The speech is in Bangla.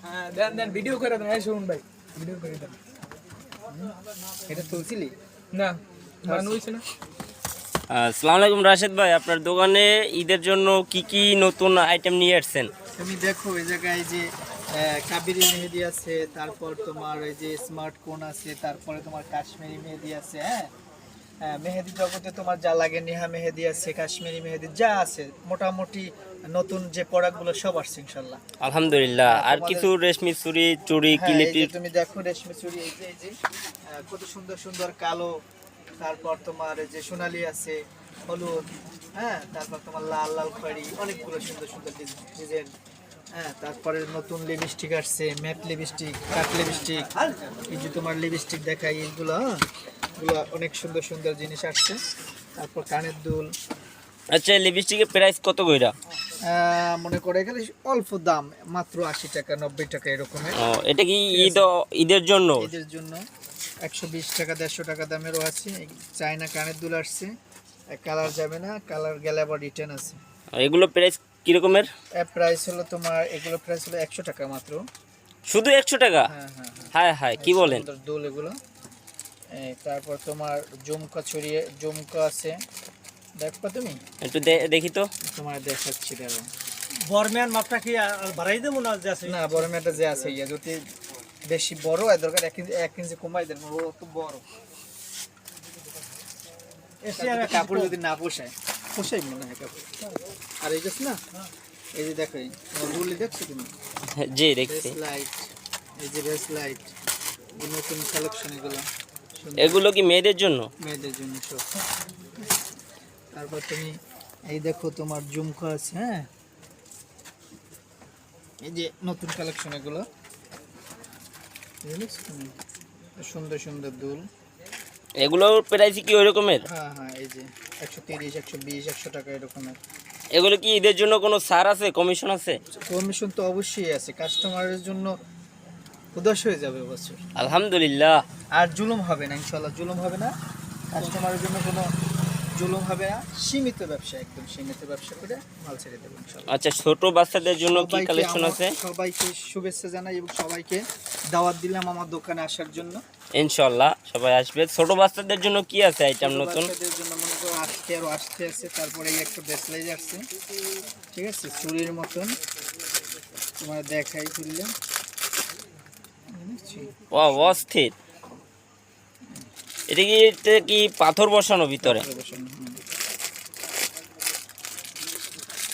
হ্যাঁ দেন দেন ভিডিও করে দেন, এই শুনুন ভাই ভিডিও করে দেন। এটা তুলছিলি না বানানো হয়েছে না। আসসালামু আলাইকুম রাশেদ ভাই, আপনার দোকানে ঈদের জন্য কি কি নতুন আইটেম নিয়ে আসছেন? তুমি দেখো এই জায়গায় যে কাবেরি মেহেদি আছে, তারপর তোমার এই যে স্মার্ট কোন আছে, তারপরে তোমার কাশ্মীরি মেহেদি আছে। মেহেদি জগতে তোমার যা লাগে নেহা মেহেদি আছে, কাশ্মীরি মেহেদি যা আছে মোটামুটি নতুন যে প্রোডাক্টগুলো সব আসছে ইনশাল্লাহ। আলহামদুলিল্লাহ। আর কিছু রেশমি চুড়ি চুড়ি এই যে কিলিপির তুমি দেখো রেশমি চুড়ি, এই যে কত সুন্দর সুন্দর কালো, তারপর তোমার এই যে সোনালি আছে, হলুদ, তারপর তোমার লাল লাল খয়েরি, অনেকগুলো সুন্দর সুন্দর ডিজাইন। তারপরে নতুন লিপস্টিক আসছে, ম্যাট লিপস্টিক, কাট লিপস্টিক, এই যে তোমার লিপস্টিক দেখাই, এইগুলো এগুলো অনেক সুন্দর সুন্দর জিনিস আসছে। তারপর কানের দুল। আচ্ছা, লিপস্টিকের প্রাইস কত কইরা? মনে করে গেলে অল্প দাম, মাত্র 80 টাকা 90 টাকা এরকমের। এটা কি ঈদের জন্য? ঈদের জন্য 120 টাকা 150 টাকা দামেরও আছে। চায়না কানের দুল আসছে, কালার যাবে না, কালার গেলে আবার রিটার্ন আছে। এগুলো প্রাইস কি রকমের? প্রাইস হলো তোমার, এগুলো প্রাইস হলো 100 টাকা মাত্র। শুধু 100 টাকা? হ্যাঁ হ্যাঁ, কি বলেন? দুল এগুলো। তারপর তোমার ঝুমকা ছড়িয়ে ঝুমকা আছে, দেখো তুমি একটু দেখি তো। তোমার দেখাচ্ছি, দেখো। বরম্যান মাপটা কি বাড়াই দেবো না যে আছে? না, বড় মেয়েটা যে আছে ইয়া যদি বেশি বড় হয় দরকার 1 ইঞ্চি কমাই দেন, ও তো বড়। এসে আর কাপড় যদি না পোষায়, পোষাই মনে হয় কাপড়। আর এই গেছ না, এই যে দেখো, এই দুলি দেখছো তুমি? জি দেখছি। লাইট, এই যে রেস লাইট, নতুন কালেকশন এগুলো। এগুলো কি মেয়েদের জন্য? মেয়েদের জন্য সব। তারপর তুমি এই দেখো তোমার ঝুমকা আছে, এই যে নতুন কালেকশন এগুলো, সুন্দর সুন্দর দুল। এগুলোর প্রাইস কি ওই রকমের? হ্যাঁ, এই যে 130 120 100 টাকা এরকমের। এগুলো কি ঈদের জন্য কোনো ছাড় আছে, কমিশন আছে? কমিশন তো অবশ্যই আছে, কাস্টমারের জন্য উদাস হয়ে যাবে বছর। আলহামদুলিল্লাহ। আর জুলুম হবে না ইনশাল্লাহ, জুলুম হবে না, কাস্টমারের জন্য কোনো জুলুম হবে না। সীমিত ব্যবসা, একদম সীমিত ব্যবসা করে মাল ছেড়ে দেবো ইনশাল্লাহ। আচ্ছা, ছোট বাচ্চাদের জন্য কি কালেকশন আছে? সবাইকে শুভেচ্ছা জানাই এবং সবাইকে দাওয়াত দিলাম আমার দোকানে আসার জন্য। ইনশাআল্লাহ সবাই আসবে। ছোট বাচ্চাদের জন্য কি আছে আইটেম নতুন? বাচ্চাদের জন্য মনে করো আসতে আছে। তারপরে এই একটা ব্রেসলেট আসছে, ঠিক আছে, চুড়ির মতন, তোমার দেখাই খুললে। ও অস্থির। এটা কি পাথর বসানো ভিতরে?